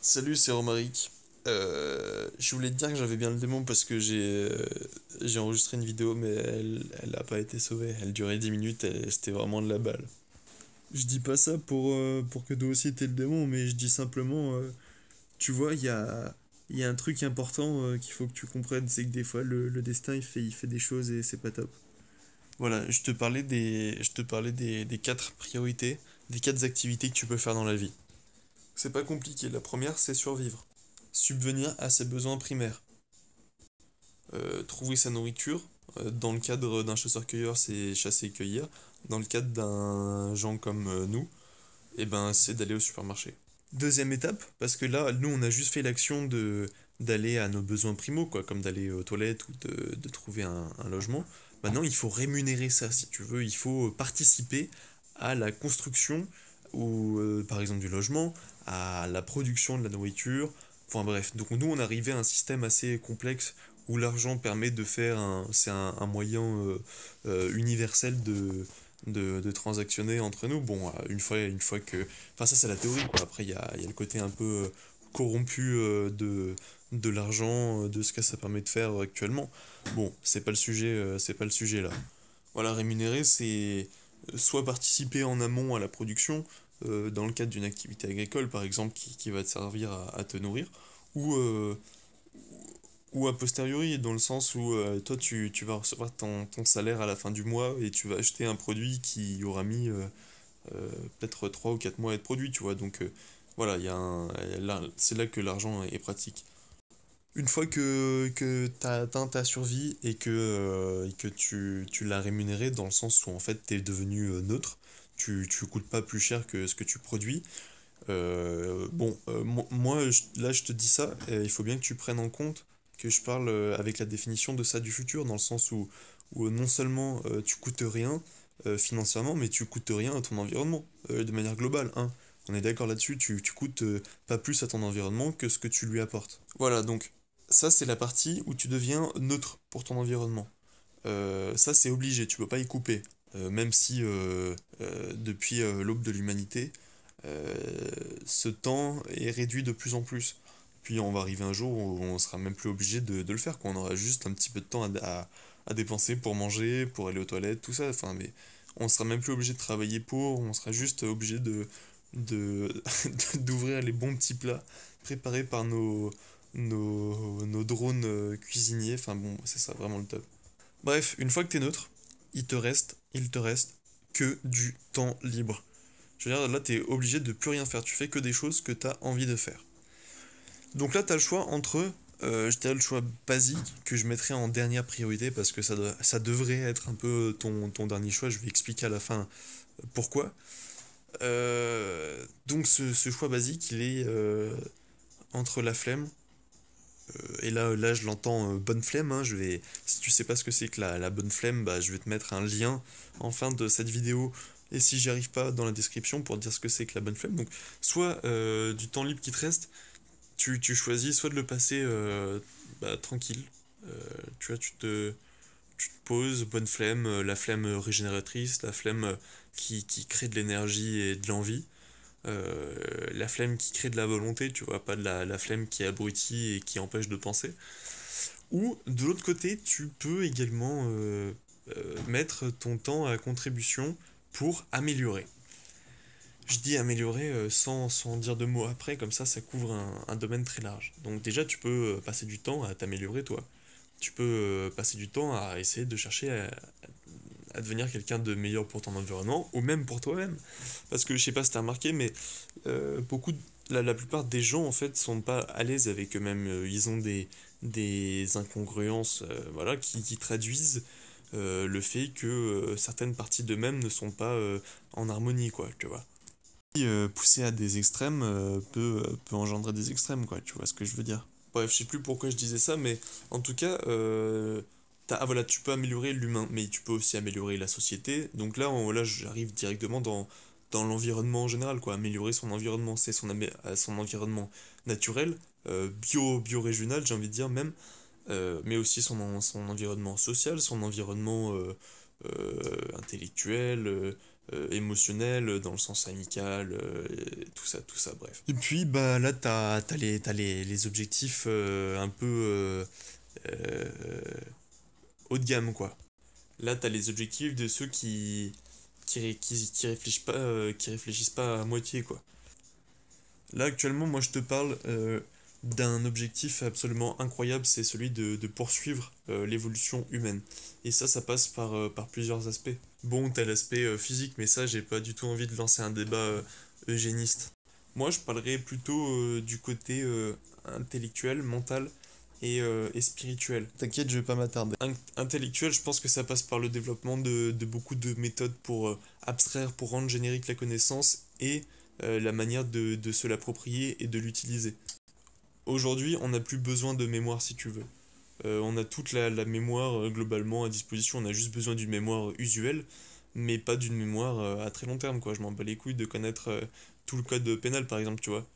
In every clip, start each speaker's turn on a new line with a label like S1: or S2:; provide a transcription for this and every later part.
S1: Salut, c'est Romaric. Je voulais te dire que j'avais bien le démon parce que j'ai enregistré une vidéo, mais elle a pas été sauvée. Elle durait 10 minutes et c'était vraiment de la balle. Je dis pas ça pour que toi aussi t'aies le démon, mais je dis simplement, tu vois, il y a un truc important qu'il faut que tu comprennes, c'est que des fois le destin il fait des choses et c'est pas top. Voilà, je te parlais des quatre priorités, des quatre activités que tu peux faire dans la vie. C'est pas compliqué. La première, c'est survivre. Subvenir à ses besoins primaires. Trouver sa nourriture. Dans le cadre d'un chasseur-cueilleur, c'est chasser et cueillir. Dans le cadre d'un gens comme nous, eh ben, c'est d'aller au supermarché. Deuxième étape, parce que là, nous, on a juste fait l'action de d'aller à nos besoins primaux, quoi, comme d'aller aux toilettes ou de trouver un logement. Maintenant, il faut rémunérer ça, si tu veux. Il faut participer à la construction ou, par exemple, du logement, à la production de la nourriture. Enfin bref, donc nous, on arrivait à un système assez complexe où l'argent permet de faire c'est un moyen universel de transactionner entre nous. Bon, une fois que... Enfin, ça, c'est la théorie, quoi. Après, il y a le côté un peu corrompu de l'argent, de ce que ça permet de faire actuellement. Bon, c'est pas le sujet là. Voilà, rémunérer, c'est soit participer en amont à la production, dans le cadre d'une activité agricole, par exemple, qui va te servir à te nourrir, ou, euh, ou a posteriori, dans le sens où toi, tu vas recevoir ton salaire à la fin du mois et tu vas acheter un produit qui aura mis peut-être 3 ou 4 mois à être produit, tu vois. Donc voilà, c'est là que l'argent est pratique. Une fois que tu as atteint ta survie et que tu l'as rémunéré dans le sens où en fait tu es devenu neutre, tu coûtes pas plus cher que ce que tu produis. Moi, là je te dis ça, il faut bien que tu prennes en compte que je parle avec la définition de ça du futur, dans le sens où non seulement tu coûtes rien financièrement, mais tu coûtes rien à ton environnement, de manière globale, hein. On est d'accord là-dessus, tu coûtes pas plus à ton environnement que ce que tu lui apportes. Voilà, donc ça c'est la partie où tu deviens neutre pour ton environnement. Ça c'est obligé, tu peux pas y couper. Même si depuis l'aube de l'humanité, euh, ce temps est réduit de plus en plus. Puis on va arriver un jour où on sera même plus obligé de le faire, quoi. On aura juste un petit peu de temps à dépenser pour manger, pour aller aux toilettes, tout ça. Enfin, mais on sera même plus obligé de travailler pour, on sera juste obligé de, d'ouvrir les bons petits plats préparés par nos drones cuisiniers. Enfin bon, c'est ça vraiment le top. Bref, une fois que t'es neutre, il te reste que du temps libre. Je veux dire, là, t'es obligé de plus rien faire. Tu fais que des choses que t'as envie de faire. Donc là, t'as le choix entre, je dirais le choix basique que je mettrais en dernière priorité parce que ça devrait être un peu ton dernier choix. Je vais expliquer à la fin pourquoi. Donc ce choix basique, il est entre la flemme. Et là, je l'entends bonne flemme, hein. Si tu sais pas ce que c'est que la bonne flemme, bah, je vais te mettre un lien en fin de cette vidéo. Et si j'y arrive pas dans la description pour te dire ce que c'est que la bonne flemme. Donc, soit du temps libre qui te reste, tu choisis soit de le passer tranquille. Tu vois, tu te poses, bonne flemme, la flemme régénératrice, la flemme qui crée de l'énergie et de l'envie. La flemme qui crée de la volonté, tu vois, pas de la flemme qui abrutit et qui empêche de penser. Ou de l'autre côté, tu peux également mettre ton temps à contribution pour améliorer. Je dis améliorer sans dire de mots après, comme ça couvre un domaine très large. Donc déjà, tu peux passer du temps à t'améliorer toi. Tu peux passer du temps à essayer de chercher à devenir quelqu'un de meilleur pour ton environnement ou même pour toi-même. Parce que je sais pas si t'as remarqué, mais la plupart des gens en fait sont pas à l'aise avec eux-mêmes. Ils ont des incongruences voilà, qui traduisent le fait que certaines parties d'eux-mêmes ne sont pas en harmonie, quoi, tu vois. Pousser à des extrêmes peut engendrer des extrêmes, quoi, tu vois ce que je veux dire. Bref, je sais plus pourquoi je disais ça, mais en tout cas, voilà, tu peux améliorer l'humain, mais tu peux aussi améliorer la société. Donc là j'arrive directement dans l'environnement en général, quoi. Améliorer son environnement, c'est son environnement naturel, bio-régional, j'ai envie de dire même, mais aussi son environnement social, son environnement intellectuel, émotionnel, dans le sens amical, et tout ça, bref. Et puis, bah là, t'as les objectifs un peu euh, haut de gamme, quoi. Là, t'as les objectifs de ceux qui réfléchissent pas à moitié, quoi. Là, actuellement, moi, je te parle d'un objectif absolument incroyable, c'est celui de poursuivre l'évolution humaine. Et ça passe par plusieurs aspects. Bon, t'as l'aspect physique, mais ça, j'ai pas du tout envie de lancer un débat eugéniste. Moi, je parlerais plutôt du côté intellectuel, mental et spirituel. T'inquiète, je vais pas m'attarder. Intellectuel, je pense que ça passe par le développement de beaucoup de méthodes pour abstraire, pour rendre générique la connaissance et la manière de se l'approprier et de l'utiliser. Aujourd'hui, on n'a plus besoin de mémoire si tu veux. On a toute la mémoire globalement à disposition, on a juste besoin d'une mémoire usuelle, mais pas d'une mémoire à très long terme, quoi. Je m'en bats les couilles de connaître tout le code pénal, par exemple, tu vois.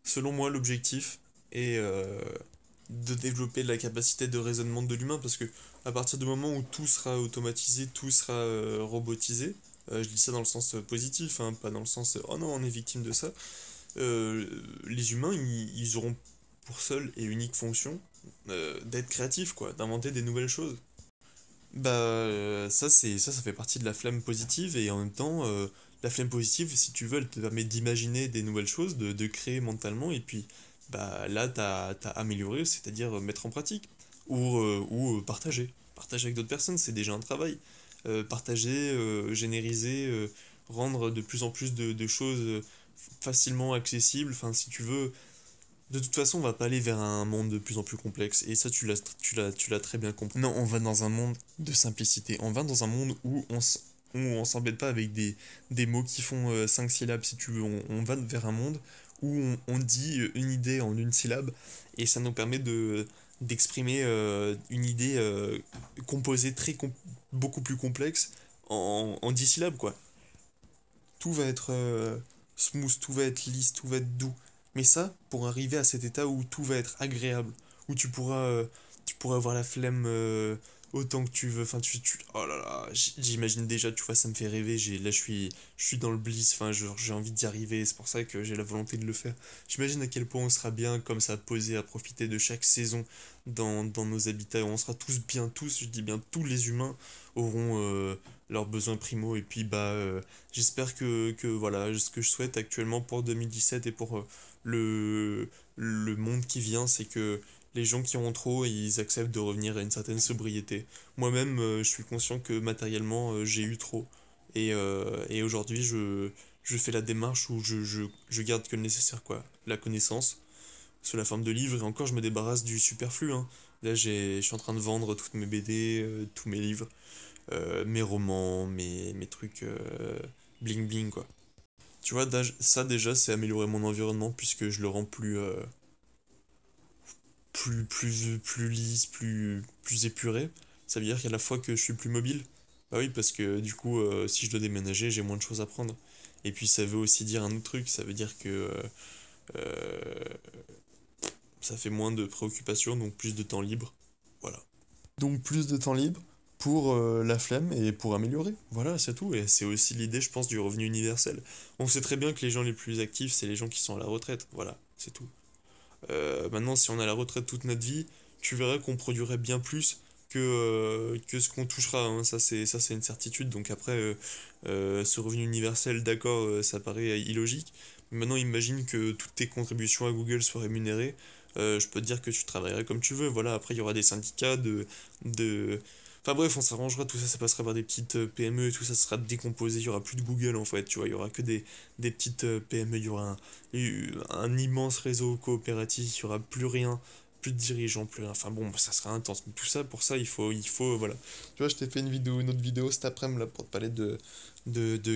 S1: Selon moi, l'objectif est de développer la capacité de raisonnement de l'humain, parce que à partir du moment où tout sera automatisé, tout sera robotisé, je dis ça dans le sens positif, hein, pas dans le sens oh non, on est victime de ça, les humains, ils auront pour seule et unique fonction d'être créatifs, quoi, d'inventer des nouvelles choses. Bah, ça fait partie de la flamme positive, et en même temps, la flemme positive, si tu veux, elle te permet d'imaginer des nouvelles choses, de créer mentalement, et puis, bah, là, t'as amélioré, c'est-à-dire mettre en pratique, ou partager. Partager avec d'autres personnes, c'est déjà un travail. Partager, génériser, rendre de plus en plus de choses facilement accessibles, enfin, si tu veux, de toute façon, on va pas aller vers un monde de plus en plus complexe. Et ça, tu l'as très bien compris. Non, on va dans un monde de simplicité. On va dans un monde où où on s'embête pas avec des mots qui font 5 syllabes, si tu veux. On va vers un monde où on dit une idée en une syllabe. Et ça nous permet d'exprimer une idée composée beaucoup plus complexe en 10 syllabes, quoi. Tout va être smooth, tout va être lisse, tout va être doux. Mais ça, pour arriver à cet état où tout va être agréable, où tu pourras avoir la flemme autant que tu veux. Enfin, oh là là, j'imagine déjà, tu vois, ça me fait rêver. Là, je suis dans le bliss. Enfin, j'ai envie d'y arriver. C'est pour ça que j'ai la volonté de le faire. J'imagine à quel point on sera bien comme ça, posé, à profiter de chaque saison dans nos habitats. On sera tous bien, tous, je dis bien, tous les humains auront leurs besoins primaux. Et puis, bah, j'espère que voilà, ce que je souhaite actuellement pour 2017 et pour le monde qui vient, c'est que les gens qui ont trop, ils acceptent de revenir à une certaine sobriété. Moi-même, je suis conscient que matériellement, j'ai eu trop. Et aujourd'hui, je fais la démarche où je garde que le nécessaire, quoi. La connaissance, sous la forme de livres, et encore, je me débarrasse du superflu, hein. Là, je suis en train de vendre toutes mes BD, tous mes livres, mes romans, mes trucs bling bling, quoi. Tu vois, ça déjà, c'est améliorer mon environnement puisque je le rends plus lisse, plus épuré. Ça veut dire qu'à la fois que je suis plus mobile. Bah oui, parce que du coup, si je dois déménager, j'ai moins de choses à prendre. Et puis ça veut aussi dire un autre truc, ça veut dire que euh, ça fait moins de préoccupations, donc plus de temps libre. Voilà. Donc plus de temps libre pour la flemme et pour améliorer. Voilà, c'est tout. Et c'est aussi l'idée, je pense, du revenu universel. On sait très bien que les gens les plus actifs, c'est les gens qui sont à la retraite. Voilà, c'est tout. Maintenant, si on a la retraite toute notre vie, tu verras qu'on produirait bien plus que ce qu'on touchera, hein. Ça, c'est une certitude. Donc après, ce revenu universel, d'accord, ça paraît illogique. Mais maintenant, imagine que toutes tes contributions à Google soient rémunérées. Je peux te dire que tu travaillerais comme tu veux. Voilà, après, il y aura des syndicats de... Enfin bref, on s'arrangera, tout ça, ça passera par des petites PME et tout ça sera décomposé. Il y aura plus de Google en fait, tu vois. Il y aura que des petites PME. Il y aura un immense réseau coopératif. Il y aura plus rien, plus de dirigeants, plus rien. Enfin bon, ça sera intense. Mais tout ça, pour ça, voilà. Tu vois, je t'ai fait une autre vidéo cet après-midi là, pour te parler de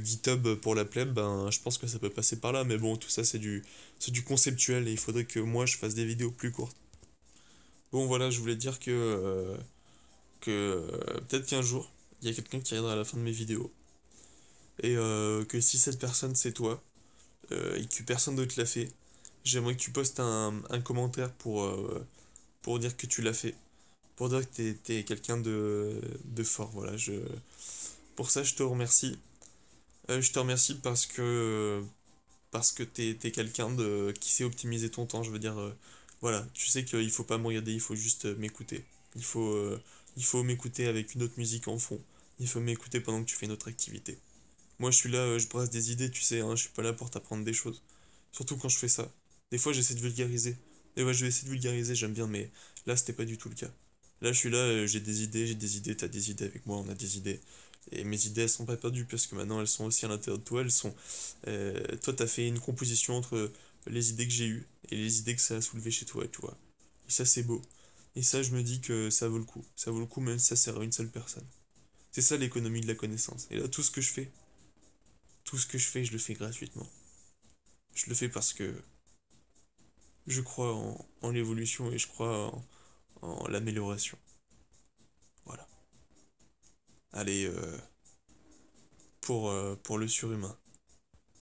S1: GitHub pour la plèbe. Ben, je pense que ça peut passer par là. Mais bon, tout ça, c'est du conceptuel et il faudrait que moi, je fasse des vidéos plus courtes. Bon, voilà, je voulais dire que peut-être qu'un jour, il y a quelqu'un qui arrivera à la fin de mes vidéos. Et que si cette personne, c'est toi, et que personne d'autre l'a fait, j'aimerais que tu postes un commentaire pour dire que tu l'as fait. Pour dire que t'es quelqu'un de fort. Voilà, pour ça, je te remercie. Je te remercie parce que t'es quelqu'un de qui sait optimiser ton temps. Je veux dire, voilà, tu sais qu'il faut pas me regarder, il faut juste m'écouter. Il faut, euh, il faut m'écouter avec une autre musique en fond. Il faut m'écouter pendant que tu fais une autre activité. Moi, je suis là, je brasse des idées, tu sais, hein, je suis pas là pour t'apprendre des choses. Surtout quand je fais ça. Des fois, j'essaie de vulgariser. Et ouais, je vais essayer de vulgariser, j'aime bien, mais là, c'était pas du tout le cas. Là, je suis là, j'ai des idées, t'as des idées avec moi, on a des idées. Et mes idées, elles sont pas perdues, parce que maintenant, elles sont aussi à l'intérieur de toi, elles sont... toi, t'as fait une composition entre les idées que j'ai eues et les idées que ça a soulevé chez toi, tu vois. Et ça, c'est beau. Et ça, je me dis que ça vaut le coup. Ça vaut le coup, même si ça sert à une seule personne. C'est ça l'économie de la connaissance. Et là, tout ce que je fais, je le fais gratuitement. Je le fais parce que je crois en l'évolution et je crois en l'amélioration. Voilà. Allez, pour le surhumain.